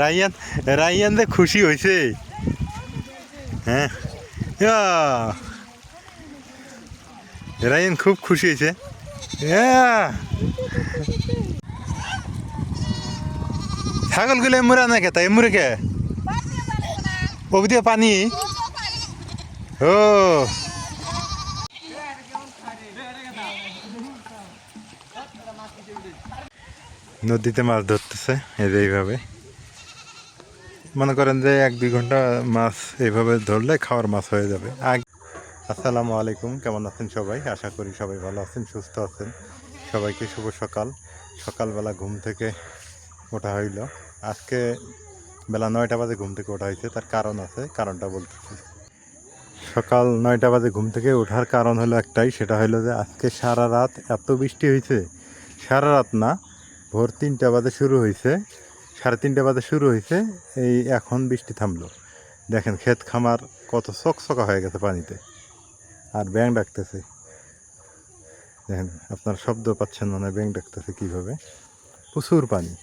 রাইয়ান রাইয়ান দে খুশি হয়েছে। হ্যাঁ ইয়া, রাইয়ান খুব খুশি হয়েছে। ছাগলগুলো এমুরা না খেতা এমুরে কে ওদিকে পানি ও নদীতে মাছ ধরতেছে এইভাবে। মনে করেন যে 1-2 ঘন্টা মাছ এইভাবে ধরলে খাওয়ার মাছ হয়ে যাবে। আসসালামু আলাইকুম, কেমন আছেন সবাই? আশা করি সবাই ভালো আছেন, সুস্থ আছেন। সবাইকে শুভ সকাল। সকালবেলা ঘুম থেকে ওঠা হইল। আজকে বেলা 9টা বাজে ঘুম থেকে ওঠা হয়েছে, তার কারণ আছে, কারণটা বলতেছি। সকাল 9টা বাজে ঘুম থেকে ওঠার কারণ হলো একটাই, সেটা হলো যে আজকে সারা রাত এত বৃষ্টি হয়েছে। সারা রাত না, ভোর 3টা বাজে শুরু হয়েছে, 3:30 বাজে শুরু হয়েছে, এই এখন বৃষ্টি থামলো। দেখেন ক্ষেত খামার কত চকচকা হয়ে গেছে পানিতে, আর ব্যাঙ ডাকতেছে। দেখেন আপনার শব্দ পাচ্ছেন মানে ব্যাঙ ডাকতেছে কীভাবে। প্রচুর পানি,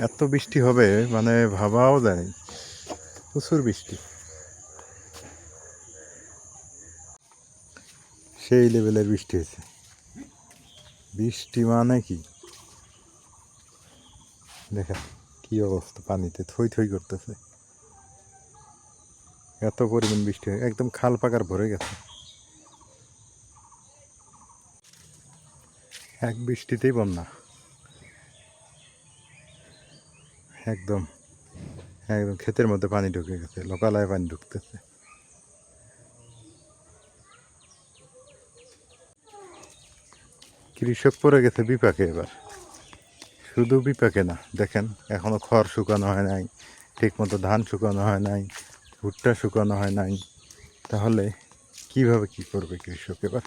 এত বৃষ্টি হবে মানে ভাবাও যায় নাই। প্রচুর বৃষ্টি, সেই লেভেলের বৃষ্টি হয়েছে। বৃষ্টি মানে কি দেখেন কি অবস্থা, পানিতে থই থই করতেছে। এত পরিমাণ বৃষ্টি হয়, একদম খাল পাকার ভরে গেছে। এক বৃষ্টিতেই বন্যা, একদম একদম ক্ষেতের মধ্যে পানি ঢুকে গেছে, লোকালয়ে পানি ঢুকতেছে। কৃষক পড়ে গেছে বিপাকে এবার। শুধু বিপাকে না, দেখেন এখনো খড় শুকানো হয় নাই, ঠিক মতো ধান শুকানো হয় নাই, ভুট্টা শুকানো হয় নাই। তাহলে কিভাবে কি করবে কৃষক এবার?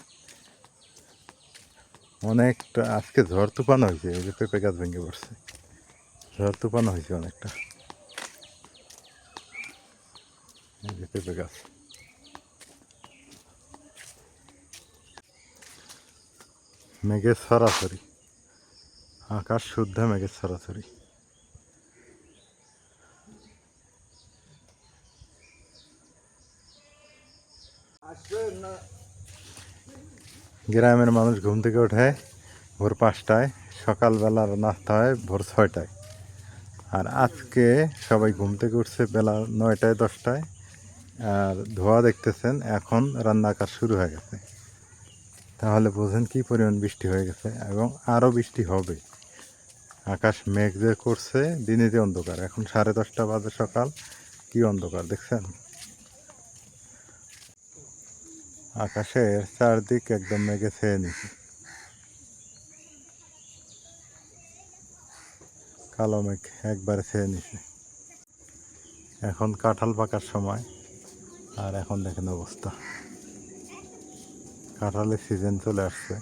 অনেকটা আজকে ঝড় তুফান হয়েছে, এই যে পেঁপে গাছ ভেঙে পড়ছে, ঝড় তুফান হয়েছে অনেকটা। এই যে পেঁপে গাছ, মেঘের সরাসরি, আকাশ শুদ্ধ মেঘের সরাসরি। গ্রামের মানুষ ঘুম থেকে ওঠে ভোর 5টায়, সকালবেলার নাস্তা হয় ভোর 6টায়। আর আজকে সবাই ঘুম থেকে উঠছে বেলা 9টায় 10টায়। আর ধোয়া দেখতেছেন, এখন রান্না কাজ শুরু হয়ে গেছে। তাহলে বোঝেন কি পরিমাণ বৃষ্টি হয়ে গেছে, এবং আরও বৃষ্টি হবে। আকাশ মেঘ যে করছে, দিনেতে অন্ধকার, এখন 10:30 বাজে সকাল, কি অন্ধকার দেখছেন। আকাশের চারদিক একদম মেঘে ছেয়ে নিছে, কালো মেঘ একবারে ছেয়ে নিছে। এখন কাঁঠাল পাকার সময়, আর এখন দেখেন অবস্থা, কাঁঠালের সিজন চলে আসছে।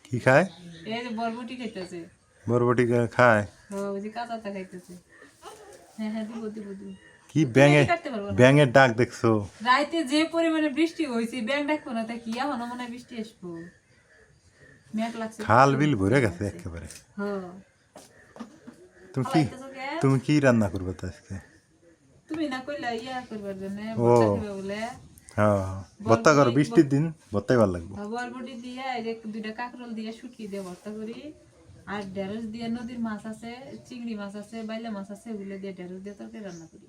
কি খায়? বরবটি খাইতেছে। বরবটি খায়? কাঁচাটা খাইতেছে। হ্যাঁ হ্যাঁ, দিব দিব দিব। কি ব্যাঙের ডাক দেখছো? রাইতে যে পরিমাণে বৃষ্টি হয়েছে, ব্যাং ডাকবো না তা কি এখনো মনে হয় বৃষ্টি আসবো। মেঘ লাগছে, খাল বিল ভরে গেছে একেবারে। তুমি কি রান্না করবে তো আজকে? তুমি না কইলা ইয়া করবার জন্য ও ভর্তা খাবে বলে। হ্যাঁ, ভর্তা করো, বৃষ্টির দিন ভর্তাই ভালো লাগবে। বরবটি দিয়ে এই যে 2টা কাঁকরোল দিয়ে শুকিয়ে দিয়ে ভর্তা করি। আর ঢেঁড়স দিয়ে, নদীর মাছ আছে, চিংড়ি মাছ আছে, বাইলা মাছ আছে, ওগুলো দিয়ে ঢেঁড়স দিয়ে তরকারি রান্না করি।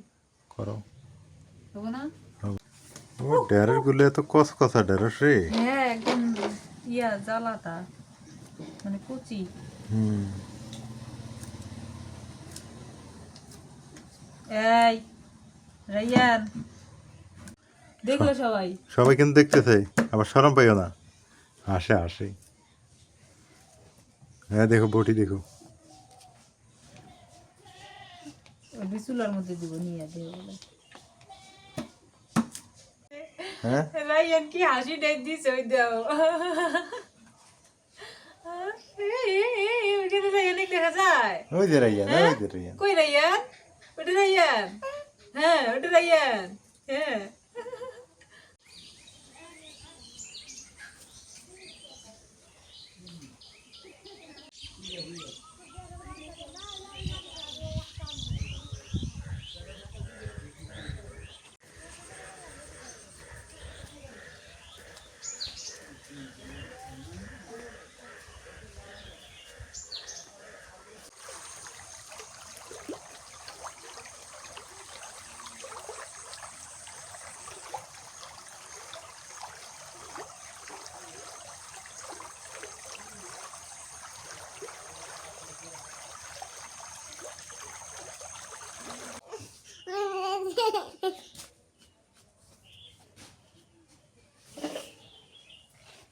করো হবে না? ও ঢেঁড়স গুলো তো কচকচা ঢেঁড়স রে। হ্যাঁ, একদম ইয়া জ্বালাটা মানে কচি। এই রাইয়ান দেখলো সবাই, সবাই কিন্তু দেখতেছে, আবার শরম পাইও না। আসে আসে, হ্যাঁ দেখো বটি দেখো। চুলার মধ্যে দিব নিয়ে দেবো বলে। হ্যাঁ রাইয়ান কি হাসি টাইপ দিছে, ওই দাও। দেখা যায় ওই যে রাইয়ান, ওই যে রাইয়ান। কই রাইয়ান? ওটা রাইয়ান, হ্যাঁ ওটা রাইয়ান, হ্যাঁ।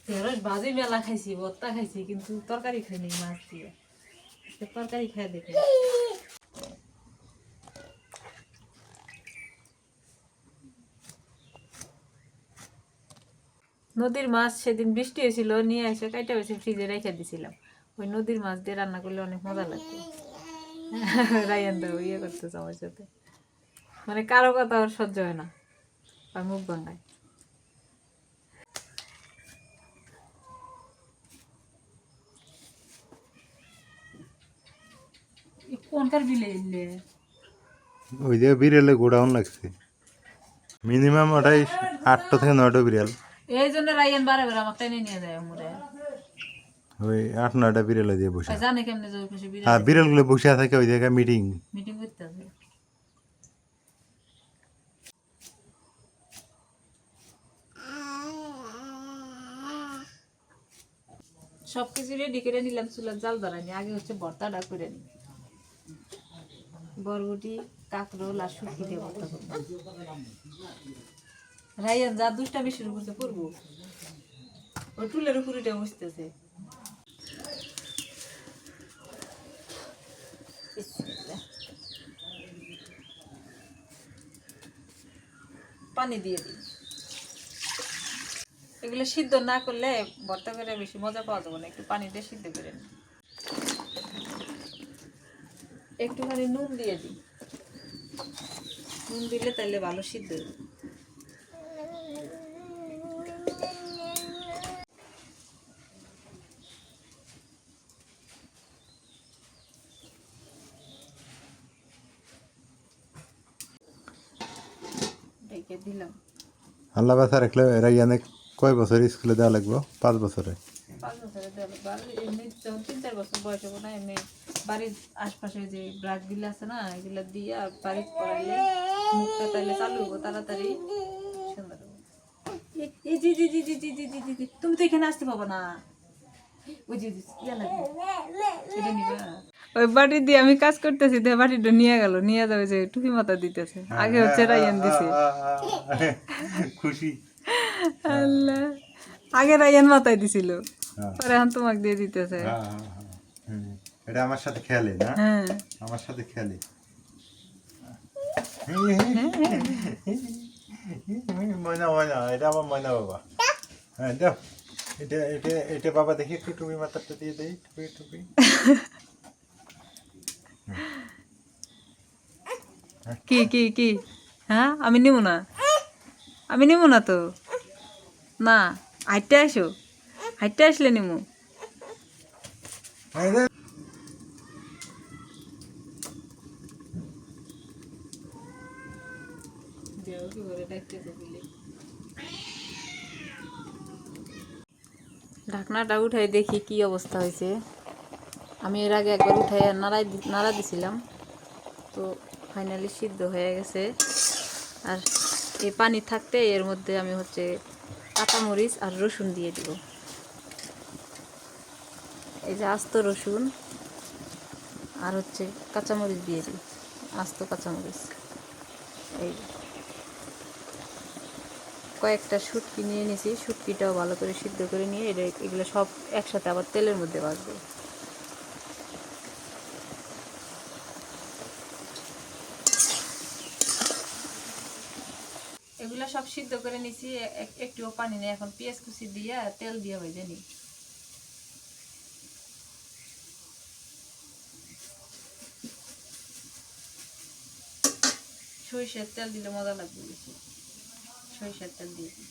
ঢেঁড়স ভাজি মেলা খাইছি, ভর্তা খাইছি, কিন্তু তরকারি খাইনি মাছ দিয়ে। তরকারি খাই দেখে নদীর মাছ সেদিন বৃষ্টি হয়েছিল, নিয়ে এসে কাইটা হয়েছে ফ্রিজে রেখে দিছিলাম। ওই নদীর মাছ দিয়ে রান্না করলে অনেক মজা লাগতো। রায়ান দাও ইয়ে করতেছে আমার সাথে, মানে কারো কথা ওর সহ্য হয় না, আর মুখ ভাঙায়। কোনকার বিলে এলে ওই যে বিড়ালে গোডাউন লাগছে, মিনিমাম ওটাই 8টা থেকে 9টা বিড়াল। এই জন্য রায়ান বারে বারে আমাকে টেনে নিয়ে যায় মোরে। ওই 8-9টা বিড়ালে দিয়ে বসে, জানে কেমনে যে ওই পাশে আর বিড়াল বিড়ালগুলো বসে থাকে ওই জায়গায় মিটিং। মিটিং করতে হবে। সবকিছু রেডি করে নিলাম, চুলার জাল ধরানি। আগে হচ্ছে ভর্তাটা করে নি, বরবটি, কাঁকরোল আর শুটকি দিয়ে ভর্তা করবো। রায়ান যা দুষ্টামি শুরু করতে পড়বো, ওই টুলের উপর উঠে বসতেছে। পানি দিয়ে দিই। এগুলো সিদ্ধ না করলে ভর্তা করে বেশি মজা পাওয়া যাবে না, একটু পানি দিয়ে সিদ্ধ করে নিই। একটুখানি নুন দিয়ে দিই, নুন দিলে তাহলে ভালো সিদ্ধ হবে। ঢেকে দিলাম। আল্লাহ বাসা রাখলে এরা ইয়ানে কয় বছর স্কুলে দেওয়া লাগবে? 5 বছরে। 5 বছরে দেওয়া, এমনি যখন 3-4 বছর বয়স হবো না, এমনি বাড়ির আশপাশে যে ব্রাক গুলো আছে না, এগুলো দিয়ে আর বাড়িতে পড়াইলে মুখটা তাইলে চালু হবো তাড়াতাড়ি, সুন্দর হবো। এই জি জি জি জি জি জি জি জি জি, তুমি তো এখানে আসতে পাবো না। ওই জি জি ইয়া লাগবে, এটা নিবা। ওই বাটি দিয়ে আমি কাজ করতেছি, দিয়ে বাটিটা নিয়ে গেল, নিয়ে যাবে যে টুপি মাথা দিতেছে। আগে হচ্ছে রায়ান দিছে, খুশি। আল্লাহ, আগে রায়ান মাথায় দিছিল, পরে এখন তোমাকে দিয়ে দিতেছে। এটা আমার সাথে খেলে না, হ্যাঁ আমার সাথে খেলে। ময়না ময়না, এটা আমার ময়না বাবা। হ্যাঁ দাও, এটা এটা এটা বাবা দেখি একটু টুপি মাথাটা দিয়ে দেই, টুপি টুপি। কি কি কি, হ্যাঁ আমি নিব না, আমি নিব না তো, না হাইটে আসো, হাইটে আসলে নিমু। ঢাকনাটা উঠাই দেখি কি অবস্থা হয়েছে। আমি এর আগে একবার উঠাই নাড়া দিছিলাম, তো ফাইনালি সিদ্ধ হয়ে গেছে। আর এই পানি থাকতে এর মধ্যে আমি হচ্ছে কাঁচামরিচ আর রসুন দিয়ে দিব। এই যে আস্ত রসুন আর হচ্ছে কাঁচামরিচ দিয়ে দিই, আস্ত কাঁচামরিচ। এই কয়েকটা শুটকি নিয়ে নিয়েছি, শুটকিটাও ভালো করে সিদ্ধ করে নিয়ে এগুলো সব একসাথে আবার তেলের মধ্যে ভাজবো। এগুলো সব সিদ্ধ করে নিছি, একটুও পানি নেই। এখন পেঁয়াজ কুচি দিয়ে তেল দিয়ে ভেজে নিই। সরিষার তেল দিলে মজা লাগবে বেশি, সরিষার তেল দিয়ে দিই।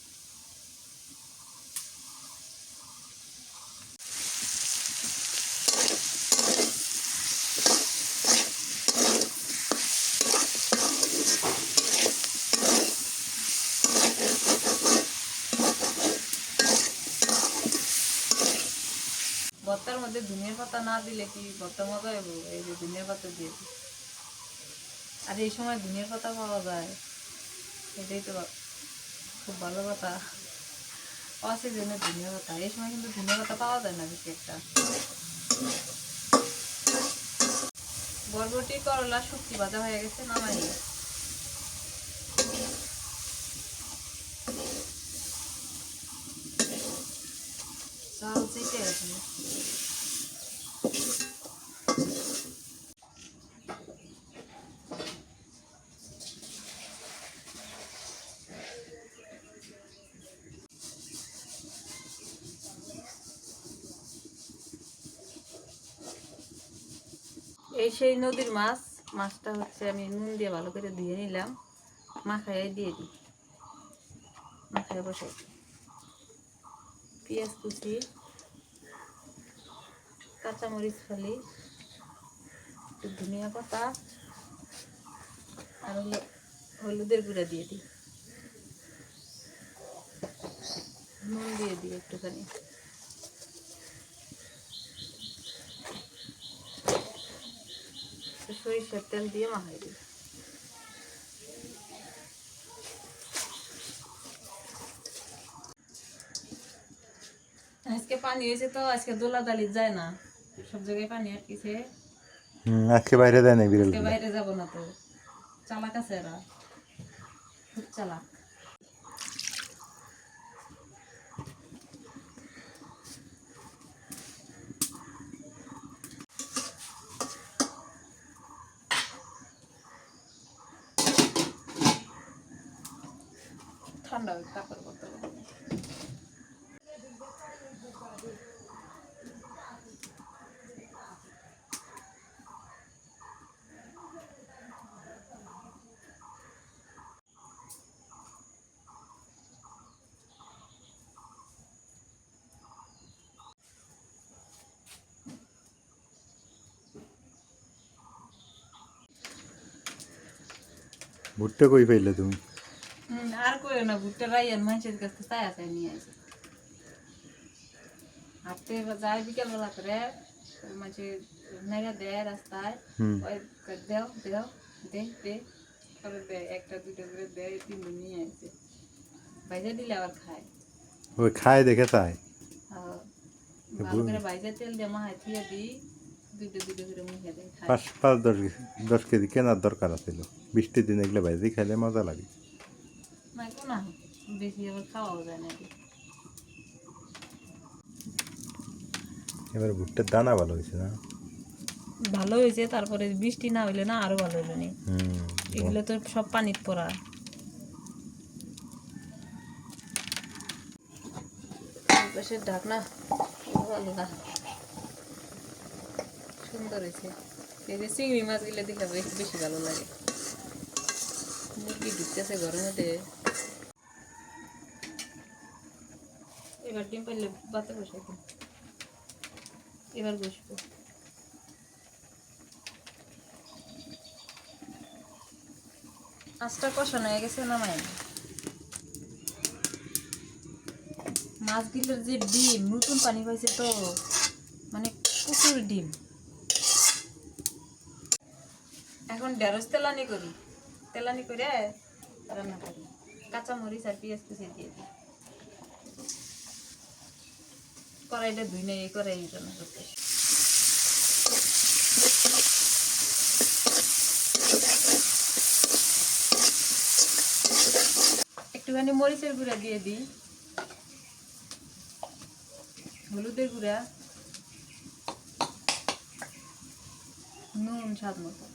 ভর্তার মধ্যে ধনিয়ার পাতা না দিলে কি ভর্তা মজা হবে? এই যে ধনিয়ার পাতা দিয়ে দিই। আর এই সময় ধনিয়ার পাতা পাওয়া যায়, এটাই তো খুব ভালো কথা। অসিজনে ধনিয়া পাতা, এই সময় কিন্তু ধনিয়া পাতা পাওয়া যায় না বেশি একটা। বরবটি করলা শুক্তি ভাজা হয়ে গেছে, নামাই চাল চেটে আছে। এই সেই নদীর মাছ, মাছটা হচ্ছে আমি নুন দিয়ে ভালো করে ধুয়ে নিলাম, মাখায় দিয়ে দিই, মাখায় বসে পেঁয়াজ কুচি, কাঁচামরিচ ফালি, একটু ধনিয়া পাতা আর হলুদের গুঁড়া দিয়ে দিই, নুন দিয়ে দিই একটুখানি। সরিষার তেল দিয়ে মাখাই দিই। আজকে পানি হয়েছে তো, আজকে দোলা দালি যায় না, সব জায়গায় পানি আটকেছে। আজকে বাইরে দেয় নাই বিড়াল, বাইরে যাব না তো, চালাক আছে এরা, খুব চালাক। ঠান্ডা হোক তারপর করতে হবে। ভুট্টা কই পাইলে তুমি? আর কই না, ভুট্টা রাইয়ান মানুষের কাছে চায়া চাই নিয়ে আসে, হাঁটতে যায় বিকেলবেলা করে, মাঝে নেড়া দেয় রাস্তায়, ওই দেও দেও দে দে করে দেয়, একটা দুটো করে দেয়, তিনজন নিয়ে আসে, ভাইজা দিলে আবার খায়। ওই খায় দেখে তাই ভালো করে ভাইজা তেল দিয়ে মাহায় থিয়ে দিই, দুটো দুটো করে মুখে দেয়, খায়। 5-10 কেজি কেনার দরকার ছিল, বৃষ্টির দিন এগুলো ভাইজি খাইলে মজা লাগে। না না, বেশি আবার খাওয়াও যায় না। এবার ভুট্টার দানা ভালো হয়েছে না? ভালো হয়েছে, তারপরে বৃষ্টি না হইলে না আরো ভালো হইলো নি, এগুলো তো সব পানির পড়া। পাশের ঢাকনা ভালো না, সুন্দর হয়েছে। এই যে চিংড়ি মাছগুলো দেখে বেশি ভালো লাগে। মুরগি ঢুকতেছে ঘরের মধ্যে। এবার ডিম পাইলে বাতে বসে দিন, এবার বসবো। আঁচটা কষানো হয়ে গেছে, নামাই। মাছগুলোর যে ডিম, নতুন পানি পাইছে তো, মানে প্রচুর ডিম। এখন ঢেঁড়স তেলানি করি, তেলানি করে রান্না করি, কাঁচামরিচ আর পেঁয়াজ কুচি দিয়ে দিই। কড়াইটা ধুই না, এই কড়াই রান্না করতে। একটুখানি মরিচের গুঁড়া দিয়ে দিই, হলুদের গুঁড়া, নুন স্বাদ মতো,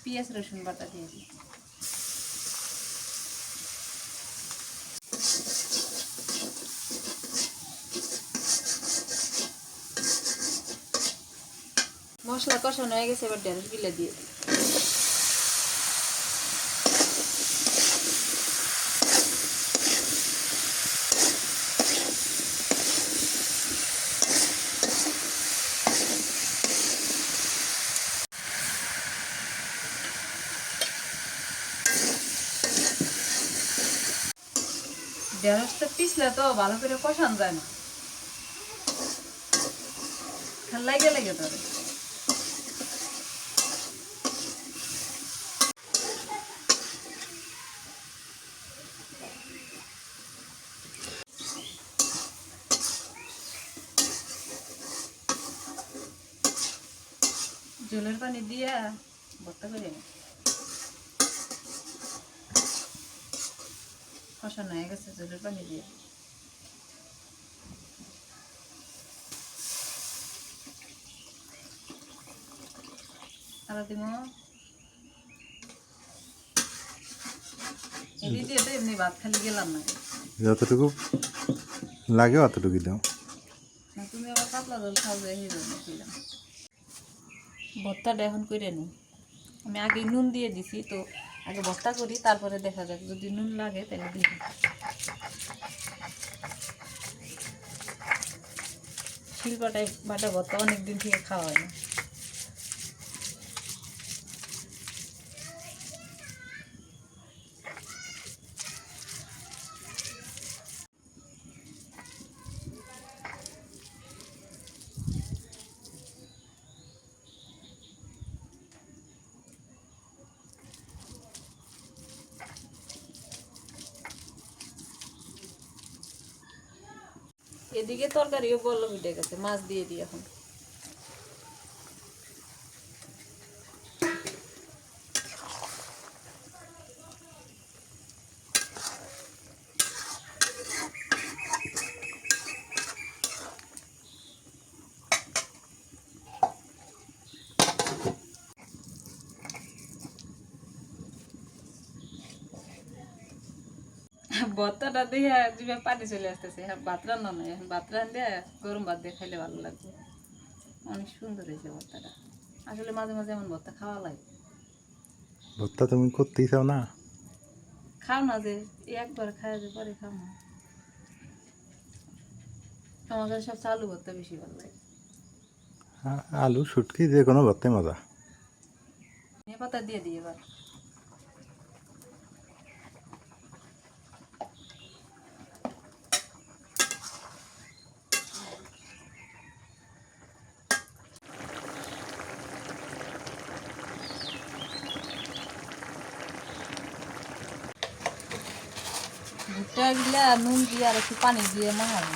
পেঁয়াজ রসুন বাটা দিয়ে দিই। মশলা কষানো হয়ে গেছে, এবার ঢেঁড়সগুলো দিয়ে দিই। ঢেঁড়সটা পিছলে তো ভালো করে কষানো যায় না, লাগে লাগে ধরে। জলের পানি দিয়ে ভর্তা করে নিই। কষানো হয়ে গেছে, জলের পানি দিয়ে আদা দিব। এদিকে দিয়ে তো এমনি ভাত খালি গেলাম না, যতটুকু লাগে অতটুকু দাও। না তুমি আবার পাতলা জল খাও, যে এই জন্য খেলাম। ভর্তাটা এখন করে নিই। আমি আগে নুন দিয়ে দিছি, তো আগে ভর্তা করি, তারপরে দেখা যাক যদি নুন লাগে তাহলে দিই। শিলপাটায় বাটা ভর্তা অনেকদিন থেকে খাওয়া হয় না। এদিকে তরকারিও বললো উঠে গেছে, মাছ দিয়ে দিই এখন। ভর্তাটা দিয়ে জিভে পানি চলে আসতেছে। হ্যাঁ, ভাত রান্না নয়, এখন ভাত রান্ধে গরম ভাত দিয়ে খাইলে ভালো লাগবে। অনেক সুন্দর হয়েছে ভর্তাটা। আসলে মাঝে মাঝে এমন ভর্তা খাওয়া লাগে। ভর্তা তুমি করতেই চাও না? খাও না, যে একবার খাওয়া যে পরে খাও না। আমার কাছে সব আলু ভর্তা বেশি ভালো লাগে। আলু শুটকি যে কোনো ভর্তাই মজা। ধনিয়া পাতা দিয়ে দিই এবার। ভুট্টা গিলা নুন দিয়ে আর একটু পানি দিয়ে মাখাবো।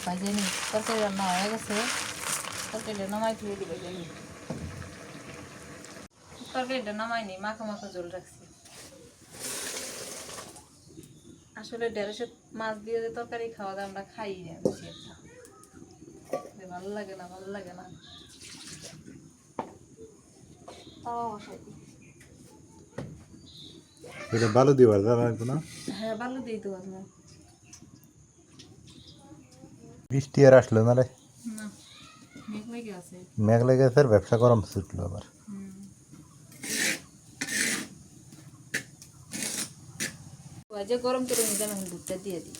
ভাজে নি, তরকারি রান্না হয়ে গেছে, তরকারিটা নামাই ধুয়ে দিবে জানি। তরকারিটা নামাইনি, মাখো মাখো ঝোল রাখছি। আসলে ঢেঁড়সের মাছ দিয়ে যে তরকারি খাওয়া যায় আমরা খাই না বেশি একটা, ভালো লাগে না, ভালো লাগে না। তাও বসাই দিই। এটা ভালো দিবার লাগবে না? হ্যাঁ, ভালো দিয়ে দেবো আপনার। বৃষ্টি আর আসলো না রে। না, মেঘ লেগে আছে। মেঘ লেগে গেছে আর ব্যবসা গরম ছুটলো আবার। যে গরম করে নিয়ে যান, আমি দুধটা দিয়ে দিই।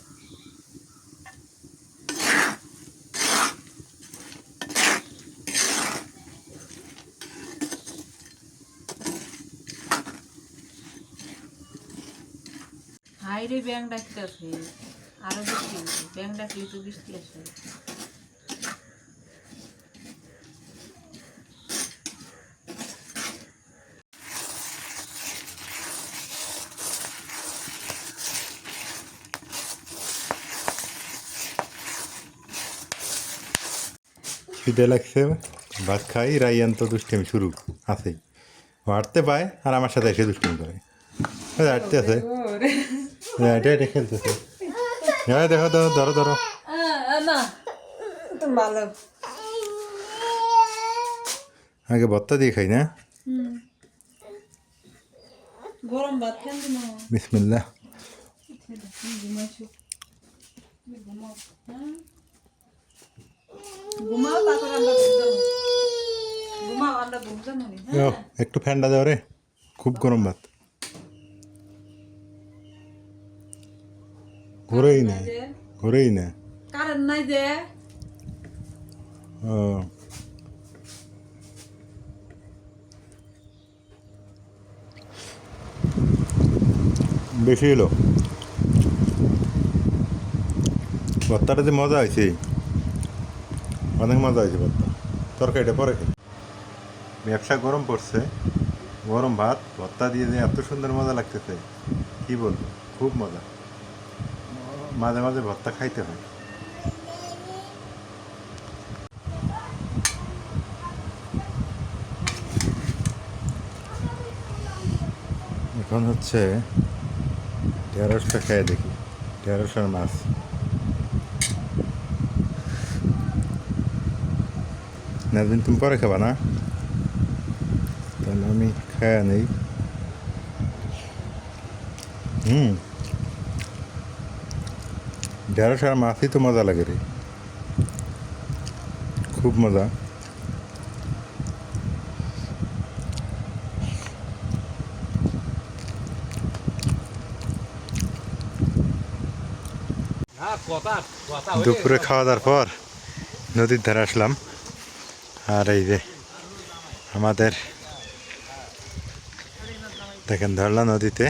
হাইরে ব্যাং ডাকতেছে, আরো বৃষ্টি হচ্ছে। ব্যাং ডাকলে তো বৃষ্টি আসে। খিদে লাগছে, ভাত খাই। রাইয়ান তো দুষ্টামি শুরু আছে, হাঁটতে পায় আর আমার সাথে এসে দুষ্টামি করে। হাঁটতে আছে, এটা এটা খেলতেছে। হ্যাঁ দেখো তো, ধরো ধরো। না তো ভালো। আগে ভর্তা দিয়ে খাই না? গরম ভাত খেন দিন। বিসমিল্লাহ। ঘুমাও তারপরে আমরা ঘুম যাবো। ঘুমাও আমরা ঘুম যাবো নি, ও, হ্যাঁ? একটু ফ্যানটা দাও রে, খুব গরম ভাত। ঘুরেই না, যে ঘুরেই না। কারেন্ট নাই যে ও, বেশি এলো ভর্তাটা যে মজা হয়েছে, অনেক মজা হয়েছে ভর্তা। তরকারিটা পরে খাই। ব্যবসা গরম পড়ছে, গরম ভাত ভর্তা দিয়ে যে এত সুন্দর মজা লাগতেছে কি বলবো, খুব মজা। মাঝে মাঝে ভর্তা খাইতে হয়। এখন হচ্ছে ঢেঁড়সটা খেয়ে দেখি, ঢেঁড়স আর মাছ। নাজমিন তুমি পরে খাবা না? তাহলে আমি খায়া নেই। ঢেঁড়স আর মাছই তো মজা লাগে রে, খুব মজা। দুপুরে খাওয়া দাওয়ার পর নদীর ধারে আসলাম। আর এই যে আমাদের দেখেন ধরলা নদীতে,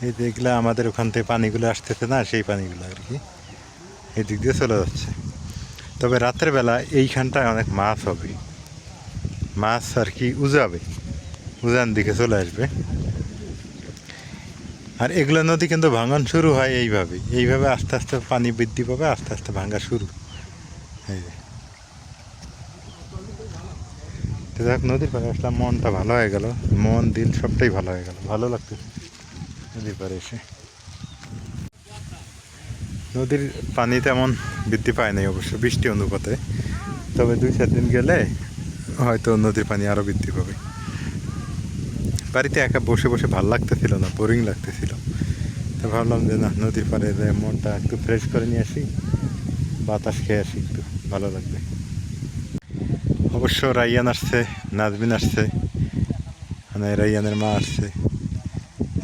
এই দেখলে আমাদের ওখান থেকে পানিগুলো আসতেছে না, সেই পানিগুলো আর কি এই দিক দিয়ে চলে যাচ্ছে। তবে রাতের বেলা এইখানটায় অনেক মাছ হবে, মাছ আর কি উজাবে, উজান দিকে চলে আসবে। আর এগুলো নদী কিন্তু ভাঙন শুরু হয় এইভাবে, এইভাবে আস্তে আস্তে পানি বৃদ্ধি পাবে, আস্তে আস্তে ভাঙা শুরু। এই যে তো যাক, নদীর পাড়ে আসলাম, মনটা ভালো হয়ে গেল, মন দিল সবটাই ভালো হয়ে গেল, ভালো লাগতেছে নদীর পাড়ে এসে। নদীর পানি তেমন বৃদ্ধি পায় নাই অবশ্য বৃষ্টি অনুপাতে, তবে 2-4 দিন গেলে হয়তো নদীর পানি আরও বৃদ্ধি পাবে। বাড়িতে একা বসে বসে ভালো লাগতেছিল না, বোরিং লাগতেছিল, তো ভাবলাম যে না, নদীর পাড়ে যে মনটা একটু ফ্রেশ করে নিয়ে আসি, বাতাস খেয়ে আসি, একটু ভালো লাগবে। অবশ্য রাইয়ান আসছে, নাজমিন আসছে, মানে রাইয়ানের মা আসছে।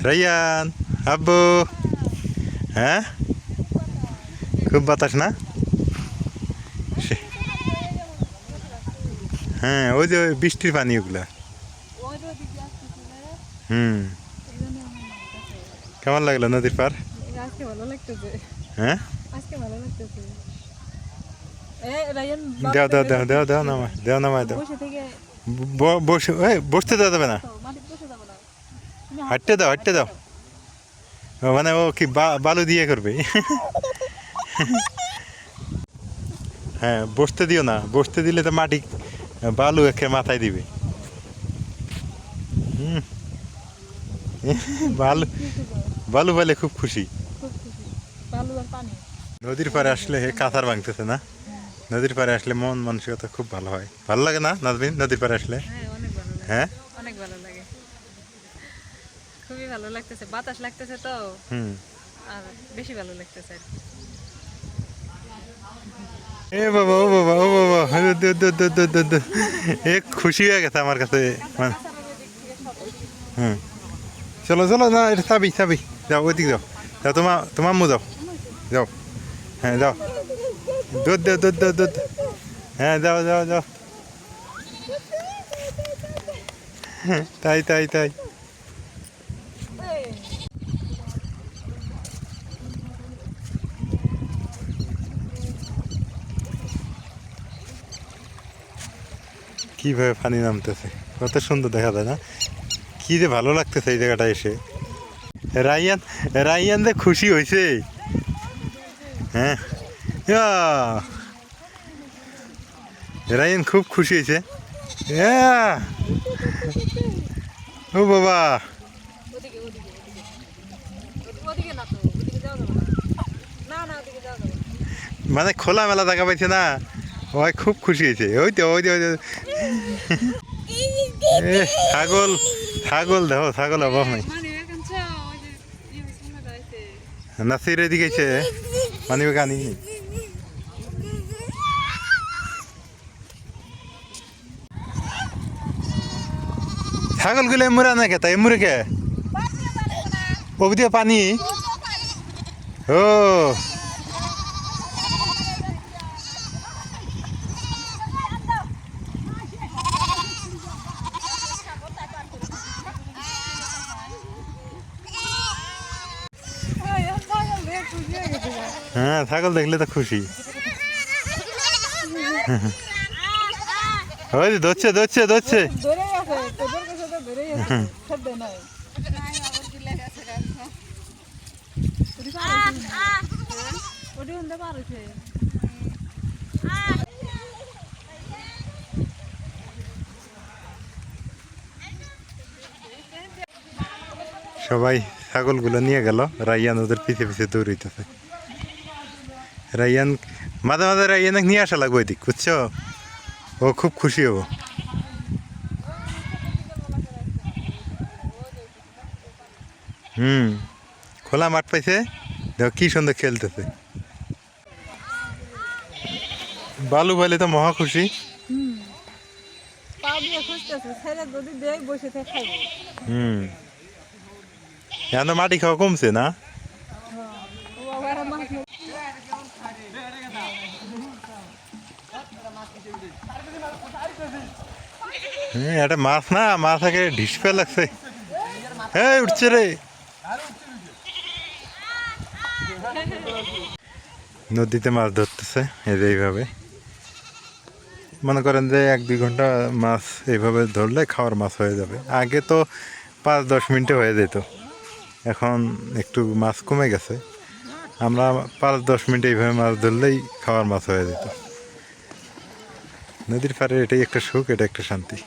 রাইয়ান আব্বু, হ্যাঁ খুব বাতাস না? হ্যাঁ, ওই যে ওই বৃষ্টির পানি ওগুলা। কেমন লাগলো নদীর পার? আজকে ভালো লাগতেছে, হ্যাঁ, আজকে ভালো লাগতেছে। দাও দাও দাও দাও দাও নামা, দাও নামায় দাও। বসে বসতে দেওয়া যাবে না, হাঁটতে দাও, হাঁটতে দাও। মানে ও কি বালু দিয়ে করবে? হ্যাঁ, বসতে দিও না, বসতে দিলে তো মাটি বালু একে মাথায় দিবে। বালু বালু পাইলে খুব খুশি। নদীর পাড়ে আসলে কাঁথার ভাঙতেছে না, নদীর পাড়ে আসলে মন মানসিকতা খুব ভালো হয়। ভালো লাগে না নাজমিন নদীর পাড়ে আসলে? হ্যাঁ, অনেক ভালো লাগে, খুবই ভালো লাগতেছে, বাতাস লাগতেছে তো, আর বেশি ভালো লাগতেছে। এ বাবা, ও বাবা, ও বাবা, এ খুশি হয়ে গেছে আমার কাছে। হুম, চলো চলো, না এটা চাবি চাবি, যাও ওইদিকে যাও, যাও তোমার মু যাও, যাও, হ্যাঁ যাও, দুধ দাও দুধ দাও দুধ, হ্যাঁ যাও যাও যাও। তাই তাই তাই, কিভাবে পানি নামতেছে, কত সুন্দর দেখা যায় না? কি যে ভালো লাগতেছে এই জায়গাটা এসে। রাইয়ান, রাইয়ান যে খুশি হয়েছে, হ্যাঁ রাইয়ান খুব খুশি হয়েছে। ও বাবা, মানে খোলামেলা জায়গা পাইছে না, ওই খুব খুশি হয়েছে। ওই তো ওই যে ছাগল, ছাগল দেখো, ছাগল অভাব নাই। নাসির এদিকে পানি আনি, ছাগলগুলো এমুরা না খেতা এমুরে কে ওদিকে পানি ও হ্যাঁ ছাগল দেখলে তো খুশি ওই যে ধরছে ধরছে ধরছে ধরে আছে তোদের কাছে তো ধরেই আছে খাদ্য নাই ওটি হতে পারছে সবাই ছাগলগুলো নিয়ে গেল রাইয়ান ওদের পিছে পিছে দৌড়িতেছে রাইয়ান মাঝে মাঝে রাইয়ানকে নিয়ে আসা লাগবে ওইদিক বুঝছো ও খুব খুশি হবো খোলা মাঠ পাইছে দেখো কি সুন্দর খেলতেছে বালু বলে তো মহা খুশি পা দিয়ে খুঁজতেছে ছেলে যদি দেয় বসে থেকে খাইবো এখন তো মাটি খাওয়া কমছে না ও আবার মাছ এটা মাছ না মাছ আগে ঢিস ফেলে লাগছে হ্যাঁ উঠছে রে নদীতে মাছ ধরতেছে এইভাবে মনে করেন যে 1-2 ঘন্টা মাছ এইভাবে ধরলে খাওয়ার মাছ হয়ে যাবে আগে তো 5-10 মিনিটে হয়ে যেত এখন একটু মাছ কমে গেছে আমরা 5-10 মিনিটে এইভাবে মাছ ধরলেই খাওয়ার মাছ হয়ে যেত নদীর পাড়ে এটাই একটা সুখ এটা একটা শান্তি